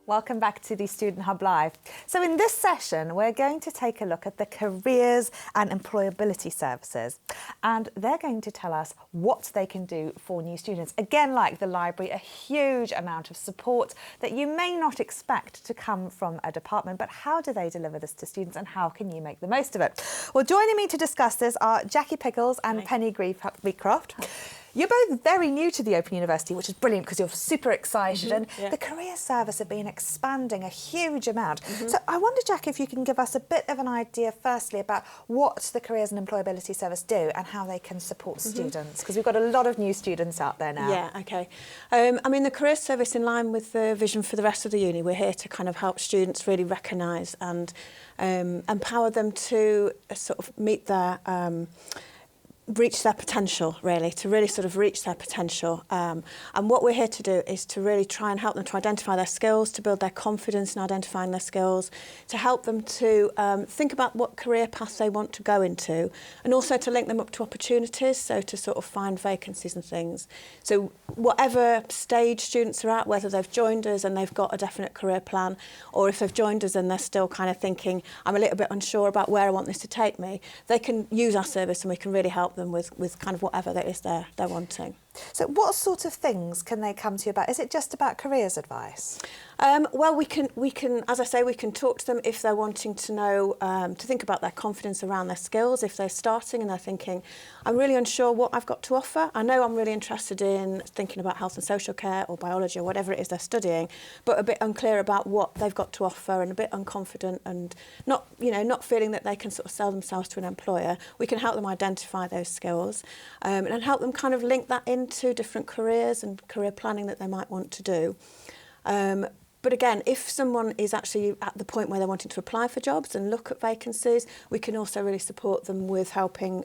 Welcome back to the Student Hub Live. So in this session, we're going to take a look at the Careers and Employability Services. And they're going to tell us what they can do for new students. Again, like the library, a huge amount of support that you may not expect to come from a department, but how do they deliver this to students and how can you make the most of it? Well, joining me to discuss this are Jackie Pickles and Penny Beecroft. You're both very new to the Open University, which is brilliant because you're super excited, and the Careers Service have been expanding a huge amount. So I wonder, Jack, if you can give us a bit of an idea, firstly, about what the Careers and Employability Service do and how they can support students, because we've got a lot of new students out there now. Yeah, OK. I mean, the Careers Service, in line with the vision for the rest of the uni, we're here to kind of help students really recognise and empower them to sort of meet their reach their potential, really, to really sort of reach their potential. And what we're here to do is to really try and help them to identify their skills, to build their confidence in identifying their skills, to help them to think about what career path they want to go into, and also to link them up to opportunities, so to sort of find vacancies and things. So whatever stage students are at, whether they've joined us and they've got a definite career plan, or if they've joined us and they're still kind of thinking, I'm a little bit unsure about where I want this to take me, they can use our service and we can really help them with kind of whatever that is they're wanting. So what sort of things can they come to you about? Is it just about careers advice? Well, we can, as I say, we can talk to them if they're wanting to know, to think about their confidence around their skills. If they're starting and they're thinking, I'm really unsure what I've got to offer. I know I'm really interested in thinking about health and social care or biology or whatever it is they're studying, but a bit unclear about what they've got to offer and a bit unconfident and not feeling that they can sort of sell themselves to an employer. We can help them identify those skills and help them kind of link that into different careers and career planning that they might want to do. But again, if someone is actually at the point where they're wanting to apply for jobs and look at vacancies, we can also really support them with helping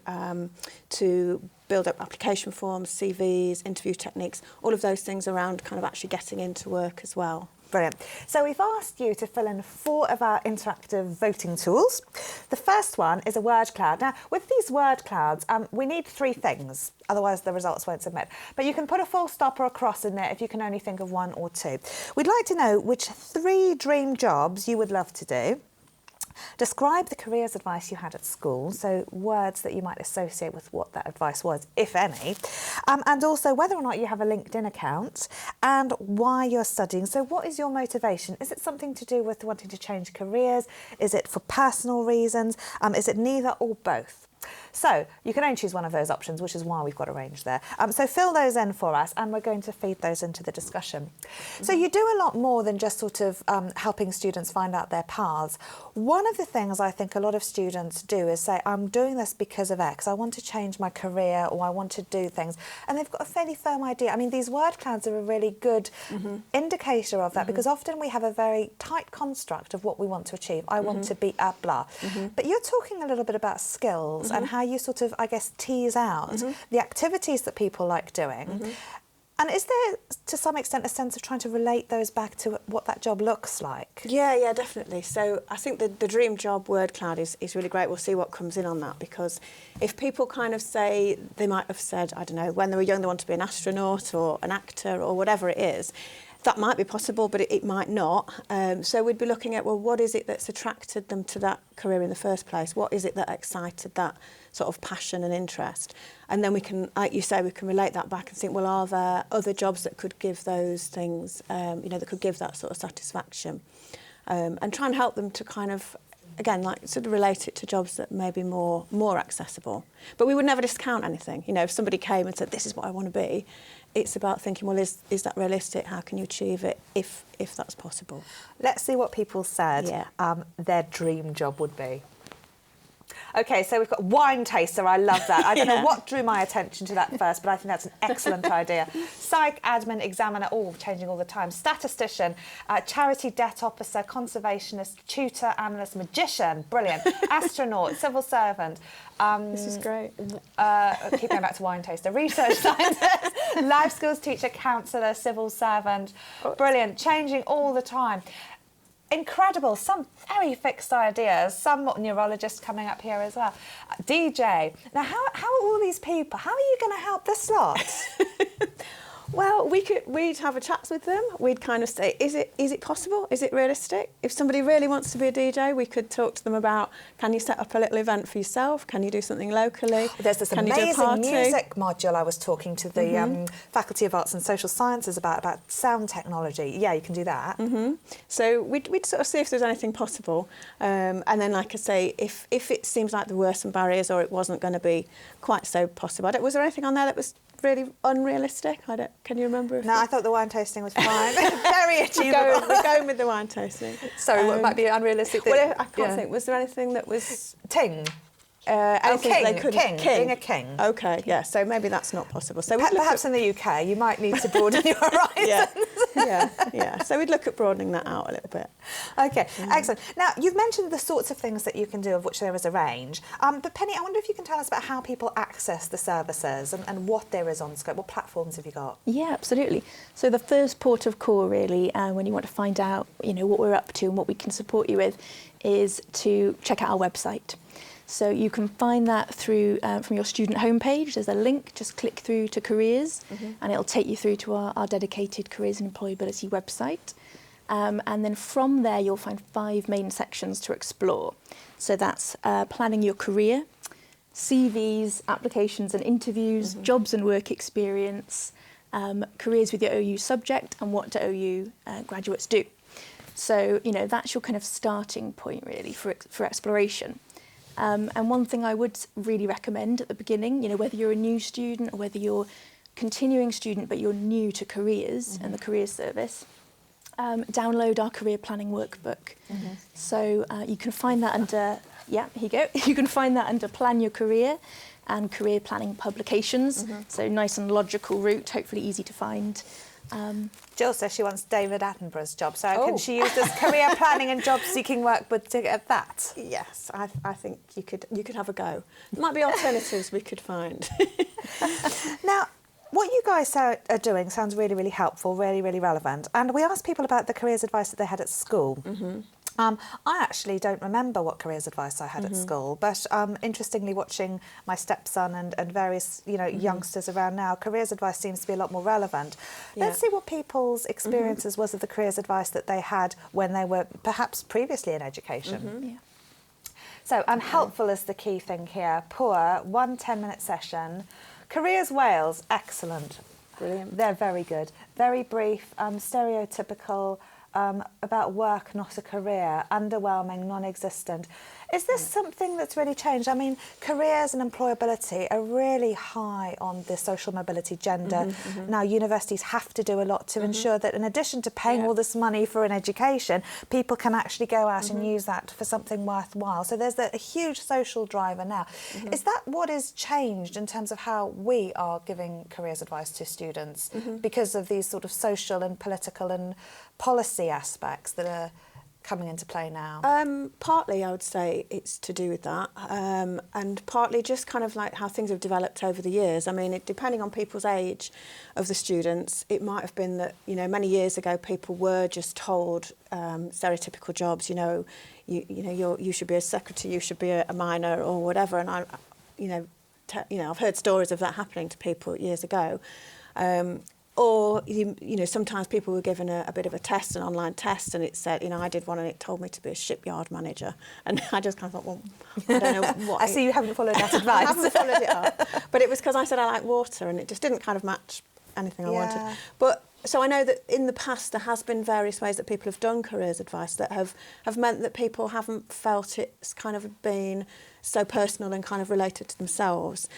to build up application forms, CVs, interview techniques, all of those things around kind of actually getting into work as well. Brilliant. So we've asked you to fill in 4 of our interactive voting tools. The first one is a word cloud. Now, with these word clouds, we need 3 things, otherwise the results won't submit. But you can put a full stop or a cross in there if you can only think of 1 or 2. We'd like to know which 3 dream jobs you would love to do. Describe the careers advice you had at school, so words that you might associate with what that advice was, if any, and also whether or not you have a LinkedIn account and why you're studying. So what is your motivation? Is it something to do with wanting to change careers? Is it for personal reasons? Is it neither or both? So you can only choose one of those options, which is why we've got a range there. So fill those in for us and we're going to feed those into the discussion. So you do a lot more than just sort of helping students find out their paths. One of the things I think a lot of students do is say, I'm doing this because of X. I want to change my career or I want to do things. And they've got a fairly firm idea. I mean, these word clouds are a really good indicator of that because often we have a very tight construct of what we want to achieve. I want to be a blah. But you're talking a little bit about skills and how you sort of, I guess, tease out the activities that people like doing. And is there, to some extent, a sense of trying to relate those back to what that job looks like? Yeah, definitely. So I think the dream job word cloud is really great. We'll see what comes in on that, because if people kind of say, they might have said, I don't know, when they were young they want to be an astronaut or an actor or whatever it is, that might be possible, but it might not. So we'd be looking at, well, what is it that's attracted them to that career in the first place? What is it that excited that sort of passion and interest? And then we can, like you say, we can relate that back and think, well, are there other jobs that could give those things, that could give that sort of satisfaction? And try and help them to kind of, again, like sort of relate it to jobs that may be more accessible. But we would never discount anything. You know, if somebody came and said, this is what I want to be, it's about thinking, well, is that realistic? How can you achieve it if that's possible? Let's see what people said their dream job would be. OK, so we've got wine taster. I love that. I don't know what drew my attention to that first, but I think that's an excellent idea. Psych, admin, examiner, all changing all the time. Statistician, charity debt officer, conservationist, tutor, analyst, magician. Brilliant. Astronaut, civil servant. This is great. Keep going back to wine taster. Research scientist, life skills teacher, counsellor, civil servant. Brilliant. Changing all the time. Incredible, some very fixed ideas, some neurologists coming up here as well. DJ. Now, how are all these people, how are you going to help this lot? Well, we'd have a chat with them. We'd kind of say, is it possible? Is it realistic? If somebody really wants to be a DJ, we could talk to them about, can you set up a little event for yourself? Can you do something locally? There's this Can you do a amazing party? music module I was talking to the Faculty of Arts and Social Sciences about sound technology. Yeah, you can do that. So we'd sort of see if there's anything possible. And then, like I say, if it seems like there were some barriers or it wasn't going to be quite so possible. Was there anything on there that was really unrealistic? Can you remember? No, I thought the wine tasting was fine. Very achievable. We're going with the wine tasting. Sorry, what might be unrealistic? Well, I can't think. Was there anything that was... Ting. Anything king, they couldn't... king, being a king. Okay, yeah, so maybe that's not possible. So perhaps in the UK, you might need to broaden your horizons. yeah. So we'd look at broadening that out a little bit. Okay, excellent. Now, you've mentioned the sorts of things that you can do, of which there is a range. But Penny, I wonder if you can tell us about how people access the services and what there is on Scope. What platforms have you got? Yeah, absolutely. So the first port of call, really, when you want to find out, what we're up to and what we can support you with, is to check out our website. So you can find that through from your student homepage. There's a link, just click through to Careers and it'll take you through to our dedicated Careers and Employability website. And then from there you'll find 5 main sections to explore. So that's planning your career, CVs, applications and interviews, jobs and work experience, careers with your OU subject and what do OU graduates do. So, that's your kind of starting point really for exploration. And one thing I would really recommend at the beginning, whether you're a new student or whether you're continuing student but you're new to careers and the careers service, download our career planning workbook. So you can find that under, here you go, you can find that under Plan Your Career and Career Planning Publications. So nice and logical route, hopefully easy to find. Jill says she wants David Attenborough's job, so can she use this career planning and job seeking workbook to get that? Yes, I think you could have a go. There might be alternatives we could find. Now, what you guys are doing sounds really, really helpful, really, really relevant. And we asked people about the careers advice that they had at school. I actually don't remember what careers advice I had at school, but interestingly, watching my stepson and various youngsters around now, careers advice seems to be a lot more relevant. Let's see what people's experiences was of the careers advice that they had when they were perhaps previously in education. So unhelpful is the key thing here. Poor, 1 10-minute session. Careers Wales, excellent. Brilliant. They're very good. Very brief, stereotypical, about work, not a career, underwhelming, non-existent. Is this something that's really changed? I mean, careers and employability are really high on the social mobility agenda. Now, universities have to do a lot to ensure that in addition to paying all this money for an education, people can actually go out and use that for something worthwhile. So there's a huge social driver now. Is that what is changed in terms of how we are giving careers advice to students because of these sort of social and political and policy aspects that are coming into play now? Partly I would say it's to do with that, and partly just kind of like how things have developed over the years. I mean, depending on people's age of the students, it might have been that many years ago people were just told stereotypical jobs. You should be a secretary, you should be a miner or whatever. And I've heard stories of that happening to people years ago. Or, sometimes people were given a bit of a test, an online test, and it said, I did one and it told me to be a shipyard manager. And I just kind of thought, well, I don't know what... I see you haven't followed that advice. I haven't followed it up. But it was because I said I like water and it just didn't kind of match anything I wanted. But so I know that in the past there has been various ways that people have done careers advice that have meant that people haven't felt it's kind of been so personal and kind of related to themselves.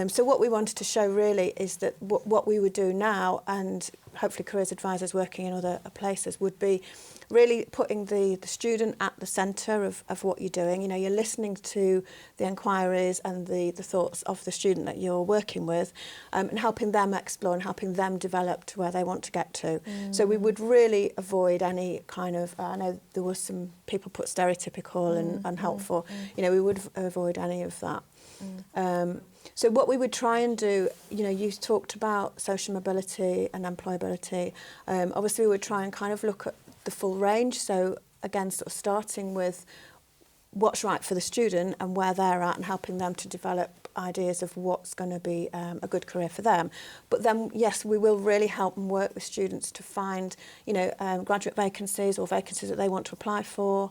So what we wanted to show really is that what we would do now, and hopefully careers advisors working in other places, would be really putting the student at the centre of what you're doing. You're listening to the inquiries and the thoughts of the student that you're working with, and helping them explore and helping them develop to where they want to get to. So we would really avoid any kind of, I know there was some people put stereotypical and unhelpful, we would avoid any of that. So what we would try and do, you talked about social mobility and employability. Obviously we would try and kind of look at the full range. So again, sort of starting with what's right for the student and where they're at and helping them to develop ideas of what's going to be a good career for them. But then, yes, we will really help and work with students to find, graduate vacancies or vacancies that they want to apply for.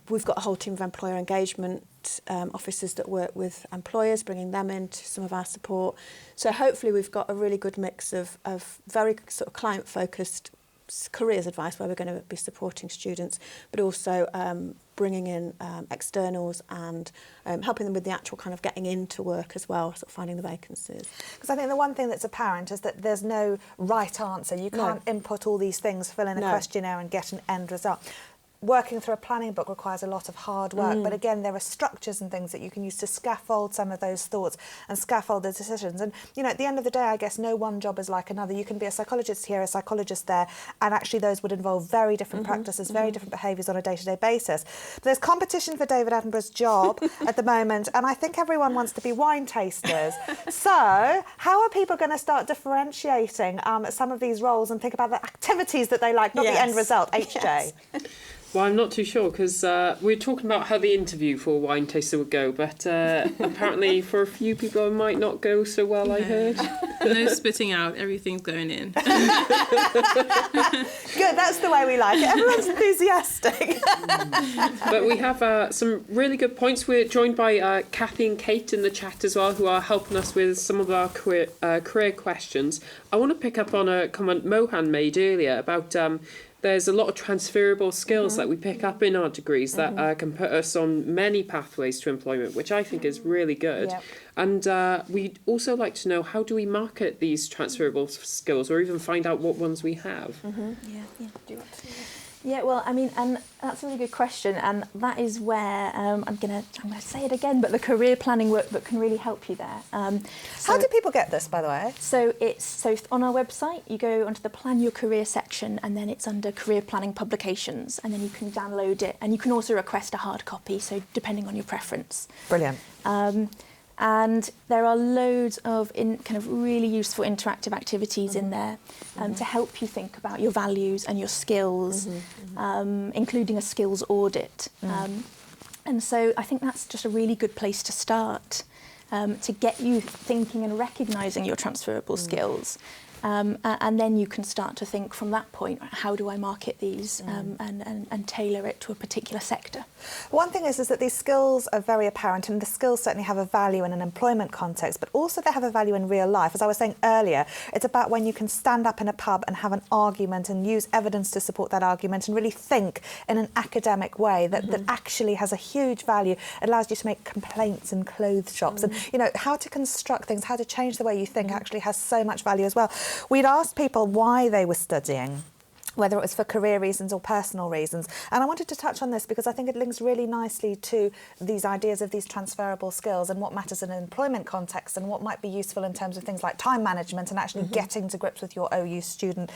We've got a whole team of employer engagement officers that work with employers, bringing them into some of our support. So hopefully we've got a really good mix of very sort of client-focused careers advice where we're going to be supporting students, but also bringing in externals and helping them with the actual kind of getting into work as well, sort of finding the vacancies. Because I think the one thing that's apparent is that there's no right answer. You can't input all these things, fill in a questionnaire and get an end result. Working through a planning book requires a lot of hard work, but again, there are structures and things that you can use to scaffold some of those thoughts and scaffold the decisions. And, at the end of the day, I guess no one job is like another. You can be a psychologist here, a psychologist there, and actually those would involve very different practices, very different behaviours on a day-to-day basis. But there's competition for David Attenborough's job at the moment, and I think everyone wants to be wine tasters. So how are people going to start differentiating some of these roles and think about the activities that they like, not the end result, HJ? Yes. Well, I'm not too sure because we were talking about how the interview for wine taster would go, but apparently for a few people it might not go so well, I heard. No spitting out, everything's going in. Good, that's the way we like it. Everyone's enthusiastic. But we have some really good points. We're joined by Kathy and Kate in the chat as well, who are helping us with some of our career questions. I want to pick up on a comment Mohan made earlier about there's a lot of transferable skills that we pick up in our degrees that can put us on many pathways to employment, which I think is really good. Yep. And we'd also like to know, how do we market these transferable skills or even find out what ones we have? Yeah. Do you want to? Yeah, well, I mean, and that's a really good question, and that is where I'm gonna say it again, but the career planning workbook can really help you there. How do people get this, by the way? So on our website, you go onto the Plan Your Career section, and then it's under Career Planning Publications, and then you can download it, and you can also request a hard copy, so depending on your preference. Brilliant. And there are loads of kind of really useful interactive activities in there to help you think about your values and your skills, including a skills audit. And so I think that's just a really good place to start to get you thinking and recognising your transferable skills. And then you can start to think from that point, how do I market these and tailor it to a particular sector? One thing is that these skills are very apparent, and the skills certainly have a value in an employment context, but also they have a value in real life. As I was saying earlier, it's about when you can stand up in a pub and have an argument and use evidence to support that argument and really think in an academic way that actually has a huge value. It allows you to make complaints in clothes shops and, how to construct things, how to change the way you think actually has so much value as well. We'd asked people why they were studying, whether it was for career reasons or personal reasons. And I wanted to touch on this because I think it links really nicely to these ideas of these transferable skills and what matters in an employment context and what might be useful in terms of things like time management and actually getting to grips with your OU student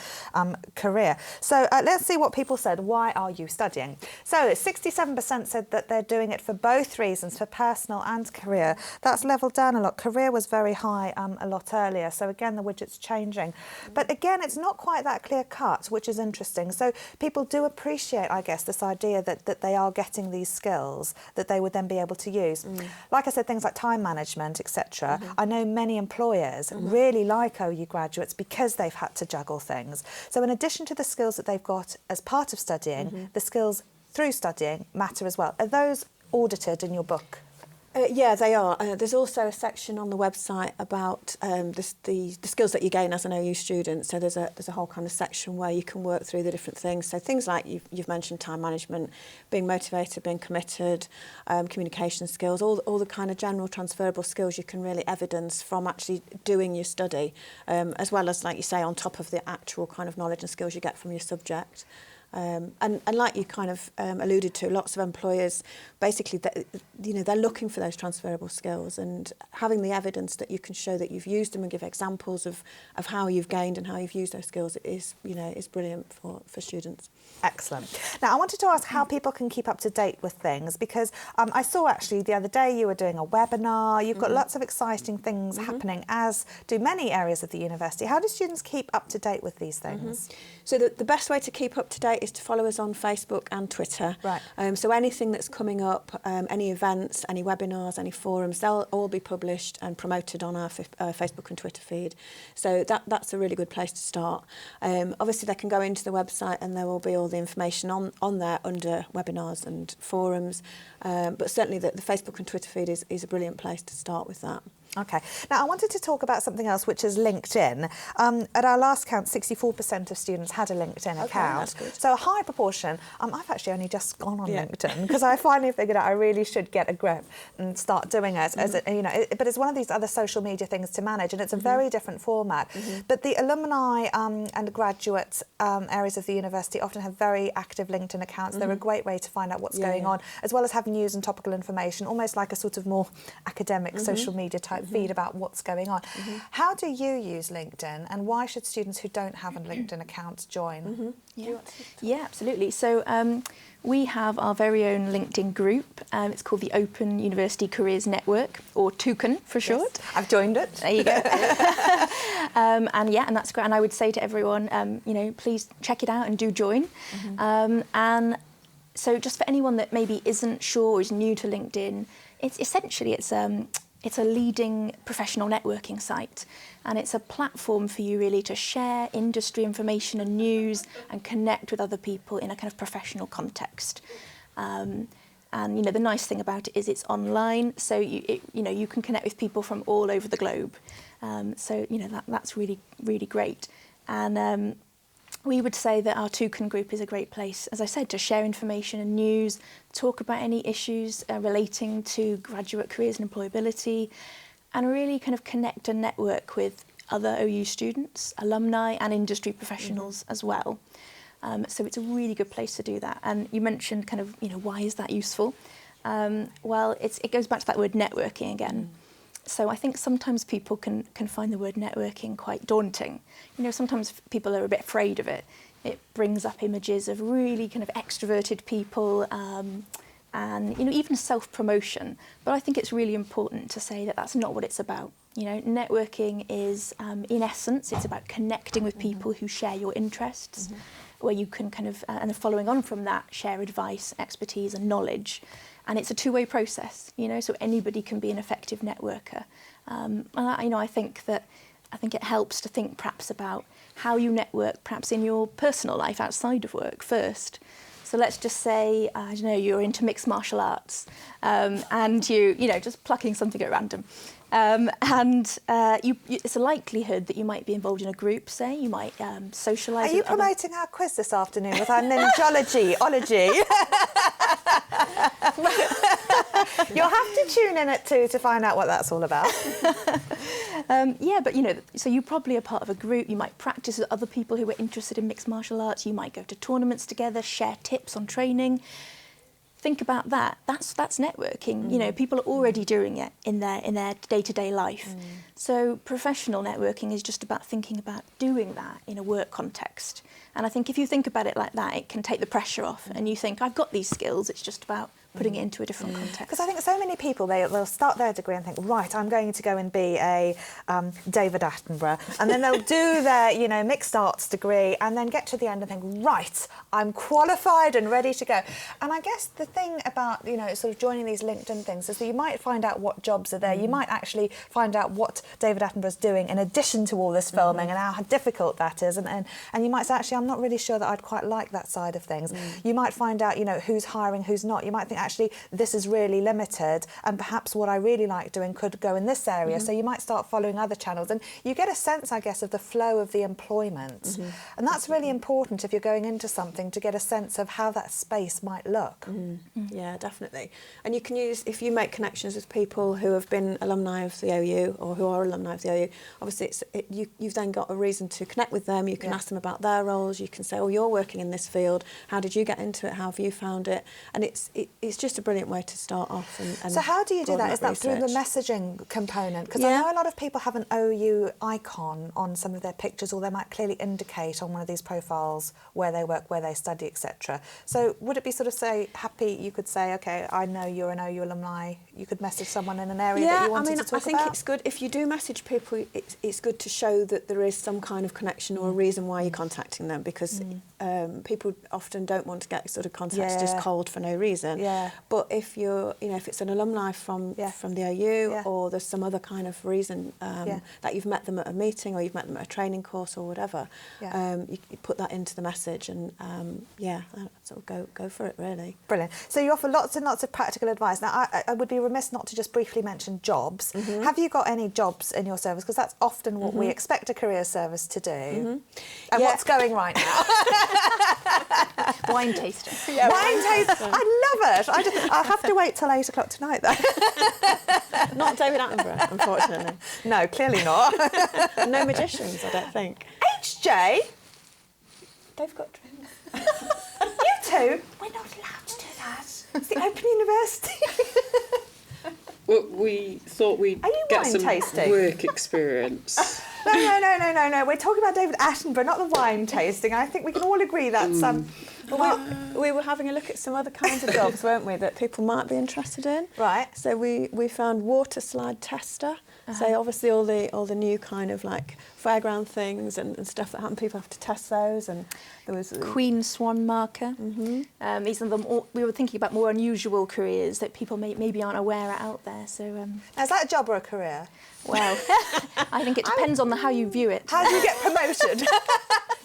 career. So let's see what people said. Why are you studying? So 67% said that they're doing it for both reasons, for personal and career. That's levelled down a lot. Career was very high a lot earlier. So again, the widget's changing. But again, it's not quite that clear cut, which is interesting. So people do appreciate, I guess, this idea that they are getting these skills that they would then be able to use. Like I said, things like time management, etc. I know many employers really like OU graduates because they've had to juggle things. So in addition to the skills that they've got as part of studying, the skills through studying matter as well. Are those audited in your book? Yeah, they are. There's also a section on the website about the skills that you gain as an OU student. So there's a whole kind of section where you can work through the different things. So things like you've mentioned time management, being motivated, being committed, communication skills, all the kind of general transferable skills you can really evidence from actually doing your study, as well as, like you say, on top of the actual kind of knowledge and skills you get from your subject. And like you kind of alluded to, lots of employers basically, they're looking for those transferable skills, and having the evidence that you can show that you've used them and give examples of how you've gained and how you've used those skills is brilliant for students. Excellent. Now, I wanted to ask how people can keep up to date with things, because I saw actually the other day you were doing a webinar. You've got lots of exciting things happening, as do many areas of the university. How do students keep up to date with these things? So the best way to keep up to date great is to follow us on Facebook and Twitter. Right. So anything that's coming up, any events, any webinars, any forums, they'll all be published and promoted on our Facebook and Twitter feed. So that's a really good place to start. Obviously, they can go into the website and there will be all the information on there under webinars and forums. But certainly the Facebook and Twitter feed is a brilliant place to start with that. Okay. Now, I wanted to talk about something else, which is LinkedIn. At our last count, 64% of students had a LinkedIn account. That's good. So a high proportion. I've actually only just gone on LinkedIn because I finally figured out I really should get a grip and start doing it. As a, but it's one of these other social media things to manage, and it's a very different format. But the alumni and graduate areas of the university often have very active LinkedIn accounts. They're a great way to find out what's going on, as well as have news and topical information, almost like a sort of more academic social media type feed about what's going on. How do you use LinkedIn, and why should students who don't have a LinkedIn account join? Yeah, absolutely. So we have our very own LinkedIn group. It's called the Open University Careers Network, or TUCAN for short. Yes, I've joined it. There you go. And that's great. And I would say to everyone, please check it out and do join. And so just for anyone that maybe isn't sure or is new to LinkedIn, it's a leading professional networking site, and it's a platform for you really to share industry information and news and connect with other people in a kind of professional context. And the nice thing about it is it's online, so you can connect with people from all over the globe. So that's really, really great. And we would say that our TUCAN group is a great place, as I said, to share information and news, talk about any issues relating to graduate careers and employability, and really kind of connect and network with other OU students, alumni and industry professionals as well. So it's a really good place to do that. And you mentioned kind of, why is that useful? Well, it goes back to that word networking again. So I think sometimes people can find the word networking quite daunting. Sometimes people are a bit afraid of it. It brings up images of really kind of extroverted people and, even self-promotion. But I think it's really important to say that that's not what it's about. Networking is, in essence, it's about connecting with people who share your interests, where you can kind of, and following on from that, share advice, expertise and knowledge. And it's a two-way process, so anybody can be an effective networker. And I think it helps to think perhaps about how you network, perhaps in your personal life outside of work first. So let's just say, you're into mixed martial arts, and just plucking something at random. It's a likelihood that you might be involved in a group, say. You might socialise. Are you promoting our quiz this afternoon with our ninjology-ology? You'll have to tune in at 2 to find out what that's all about. So you probably are part of a group. You might practice with other people who are interested in mixed martial arts. You might go to tournaments together, share tips on training. Think about that. That's networking. People are already doing it in their day-to-day life. So professional networking is just about thinking about doing that in a work context. And I think if you think about it like that, it can take the pressure off. And you think, I've got these skills. It's just about putting it into a different context. Because I think so many people, they'll start their degree and think, right, I'm going to go and be a David Attenborough. And then they'll do their, mixed arts degree and then get to the end and think, right, I'm qualified and ready to go. And I guess the thing about, sort of joining these LinkedIn things is that you might find out what jobs are there. You might actually find out what David Attenborough's doing in addition to all this filming and how difficult that is. And you might say, actually, I'm not really sure that I'd quite like that side of things. You might find out, who's hiring, who's not. You might think, actually, this is really limited and perhaps what I really like doing could go in this area. So you might start following other channels and you get a sense, I guess, of the flow of the employment. And that's really important if you're going into something, to get a sense of how that space might look. Yeah, definitely. And you can use, if you make connections with people who have been alumni of the OU or who are alumni of the OU, obviously you've then got a reason to connect with them. You can ask them about their roles. You can say, oh, you're working in this field. How did you get into it? How have you found it? And it's it's just a brilliant way to start off. And so how do you do broaden that? Is that through the research. messaging component? Because Yeah. I know a lot of people have an OU icon on some of their pictures, or they might clearly indicate on one of these profiles where they work, where they study, etc. So would it be sort of happy, you could say, okay, I know you're an OU alumni, you could message someone in an area that you wanted to talk I think about? it's good if you do message people. It's good to show that there is some kind of connection or a reason why you're contacting them, because people often don't want to get sort of contacts just cold for no reason. Yeah. But if you're, if it's an alumni from the OU, or there's some other kind of reason that you've met them at a meeting, or you've met them at a training course or whatever, you put that into the message, and sort of go for it, really. Brilliant. So you offer lots and lots of practical advice. Now, I would be remiss not to just briefly mention jobs. Have you got any jobs in your service? Because that's often what we expect a career service to do. And what's going right now? Wine tasting. Wine tasting. I love it. I'll have to wait till 8 o'clock tonight, though. Not David Attenborough, unfortunately. No, clearly not. No magicians, I don't think. HJ, They've got drinks. you two, we're not allowed to do that. It's the Open University. Well, we thought we'd Are you get wine some tasting? work experience. No. We're talking about David Attenborough, not the wine tasting. I think we can all agree that's We were having a look at some other kinds of jobs, weren't we, that people might be interested in. right. So we found water slide tester. So obviously all the new kind of like fairground things and stuff that happen, people have to test those. And there was Queen Swan marker. These are we were thinking about more unusual careers that people maybe aren't aware are out there. So, Now, is that a job or a career? well, I think it depends on how you view it. How do you get promoted?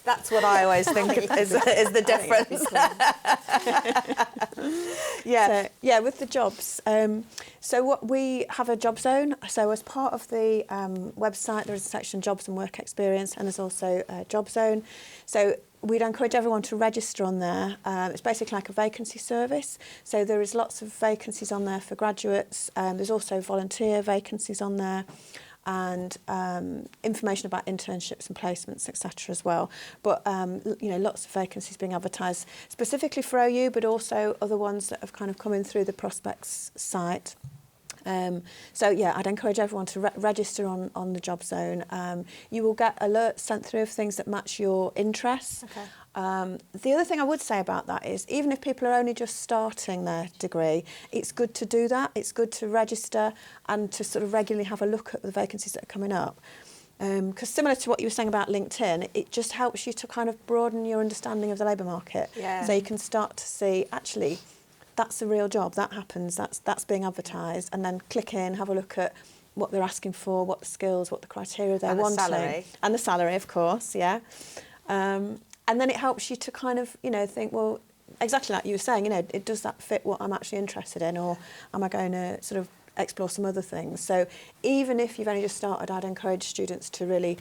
That's what I always think is the difference. So, with the jobs. So what we have a job zone. So as part of the website, there is a section jobs and work experience, and there's also a job zone. So we'd encourage everyone to register on there. It's basically like a vacancy service. So there is lots of vacancies on there for graduates. There's also volunteer vacancies on there, and information about internships and placements, etc. as well. But lots of vacancies being advertised specifically for OU, but also other ones that have kind of come in through the prospects site. I'd encourage everyone to register on the job zone. You will get alerts sent through of things that match your interests. Okay. The other thing I would say about that is, even if people are only just starting their degree, it's good to do that. It's good to register and to sort of regularly have a look at the vacancies that are coming up. Because similar to what you were saying about LinkedIn, it just helps you to kind of broaden your understanding of the labour market. Yeah. So you can start to see, actually, that's a real job, that happens, that's being advertised, and then click in, have a look at what they're asking for, what the skills, what the criteria they're wanting. And the salary. And the salary, of course, yeah. And then it helps you to kind of, think, well, exactly like you were saying, does that fit what I'm actually interested in, or am I going to sort of explore some other things? So even if you've only just started, I'd encourage students to really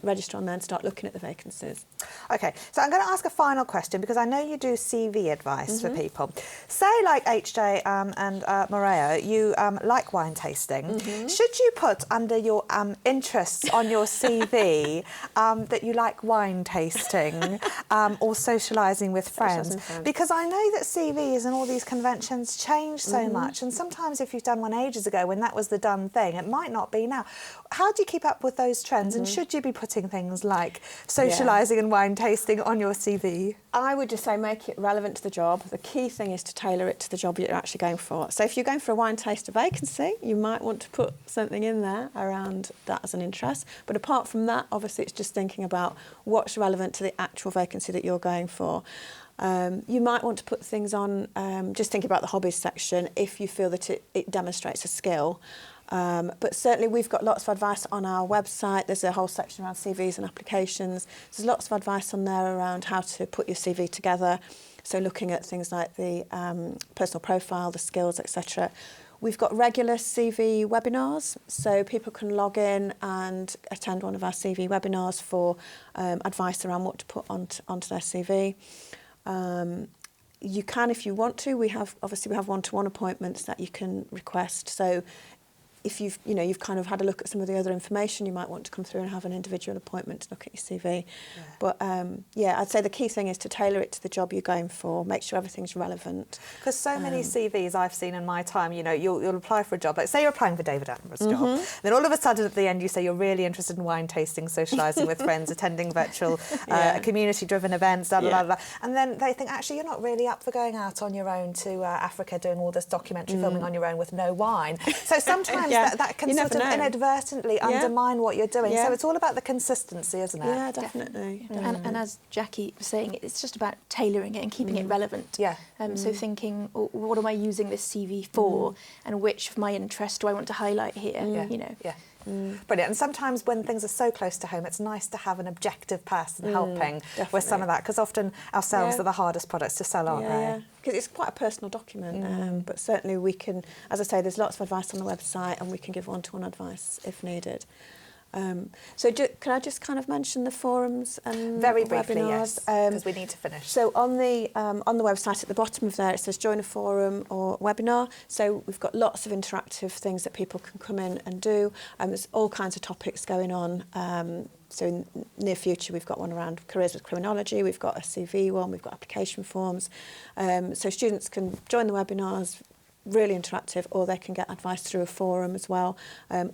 register on there and start looking at the vacancies. Okay, so I'm going to ask a final question, because I know you do CV advice for people. Say, like HJ and Moreo, you like wine tasting. Should you put under your interests on your CV that you like wine tasting or socialising with friends? Because I know that CVs and all these conventions change so much, and sometimes if you've done one ages ago when that was the done thing, it might not be now. How do you keep up with those trends, and should you be putting things like socialising and wine tasting on your CV? I would just say make it relevant to the job. The key thing is to tailor it to the job you're actually going for. So if you're going for a wine taster vacancy, you might want to put something in there around that as an interest. But apart from that, obviously it's just thinking about what's relevant to the actual vacancy that you're going for. You might want to put things on, just thinking about the hobbies section, if you feel that it demonstrates a skill. But certainly we've got lots of advice on our website. There's a whole section around CVs and applications. There's lots of advice on there around how to put your CV together. So looking at things like the personal profile, the skills, etc. We've got regular CV webinars, so people can log in and attend one of our CV webinars for advice around what to put onto their CV. You can, if you want to. We have one-to-one appointments that you can request. So if you've kind of had a look at some of the other information, you might want to come through and have an individual appointment to look at your CV. Yeah. But I'd say the key thing is to tailor it to the job you're going for, make sure everything's relevant. Because so many CVs I've seen in my time, you'll apply for a job, like say you're applying for David Attenborough's job, then all of a sudden at the end you say you're really interested in wine tasting, socialising with friends, attending virtual community-driven events, blah, blah, blah. And then they think, actually, you're not really up for going out on your own to Africa doing all this documentary filming on your own with no wine. So sometimes that can sort of inadvertently undermine what you're doing. So it's all about the consistency, isn't it? Yeah, definitely. And as Jackie was saying, it's just about tailoring it and keeping it relevant. Yeah. So thinking, what am I using this CV for, and which of my interests do I want to highlight here? Yeah. Brilliant. And sometimes when things are so close to home, it's nice to have an objective person helping with some of that, because often ourselves are the hardest products to sell, aren't they? Because it's quite a personal document, but certainly we can, as I say, there's lots of advice on the website, and we can give one-to-one advice if needed. So can I just kind of mention the forums and very briefly, webinars? yes, because we need to finish. So on the website at the bottom of there, it says join a forum or webinar. So we've got lots of interactive things that people can come in and do. There's all kinds of topics going on. So in the near future, we've got one around careers with criminology. We've got a CV one. We've got application forms. So students can join the webinars, really interactive, or they can get advice through a forum as well.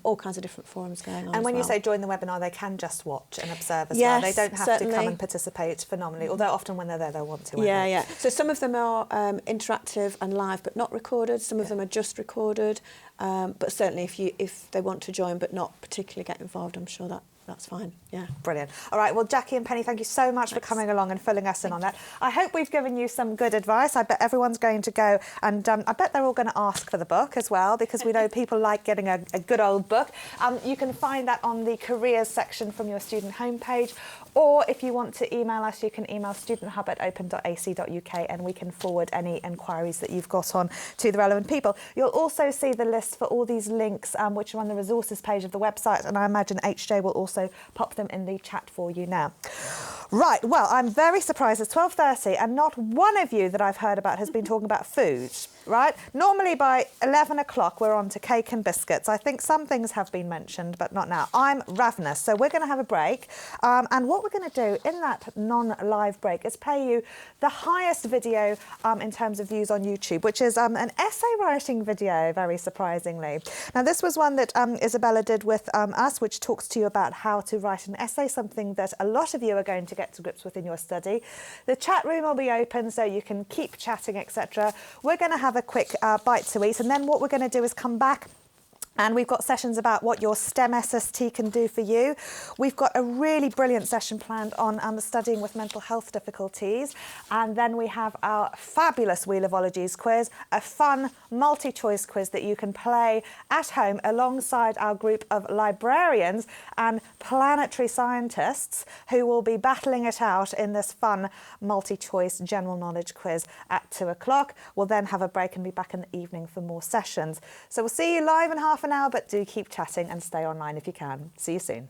All kinds of different forums going on. And when you say join the webinar, they can just watch and observe as well. They don't have to come and participate phenomenally, although often when they're there, they'll want to. Yeah. So some of them are interactive and live, but not recorded. Some of them are just recorded. But certainly, if they want to join but not particularly get involved, I'm sure that's fine. Yeah. Brilliant. All right. Well, Jackie and Penny, thank you so much for coming along and filling us in on that. I hope we've given you some good advice. I bet everyone's going to go, and I bet they're all going to ask for the book as well, because we know people like getting a good old book. You can find that on the careers section from your student homepage, or if you want to email us, you can email studenthub@open.ac.uk, and we can forward any enquiries that you've got on to the relevant people. You'll also see the list for all these links, which are on the resources page of the website, and I imagine HJ will also pop them in the chat for you now. Right, well, I'm very surprised it's 12:30 and not one of you that I've heard about has been talking about food, right? Normally by 11 o'clock we're on to cake and biscuits. I think some things have been mentioned, but not now. I'm ravenous, so we're going to have a break. And what we're going to do in that non-live break is play you the highest video in terms of views on YouTube, which is an essay writing video, very surprisingly. Now, this was one that Isabella did with us, which talks to you about how to write an essay, something that a lot of you are going to get to grips with in your study. The chat room will be open so you can keep chatting, etc. We're going to have a quick bite to eat, and then what we're going to do is come back. And we've got sessions about what your STEM SST can do for you. We've got a really brilliant session planned on studying with mental health difficulties. And then we have our fabulous Wheel of Ologies quiz, a fun multi-choice quiz that you can play at home alongside our group of librarians and planetary scientists who will be battling it out in this fun multi-choice general knowledge quiz at 2 o'clock. We'll then have a break and be back in the evening for more sessions. So we'll see you live in half an hour, but do keep chatting and stay online if you can. See you soon.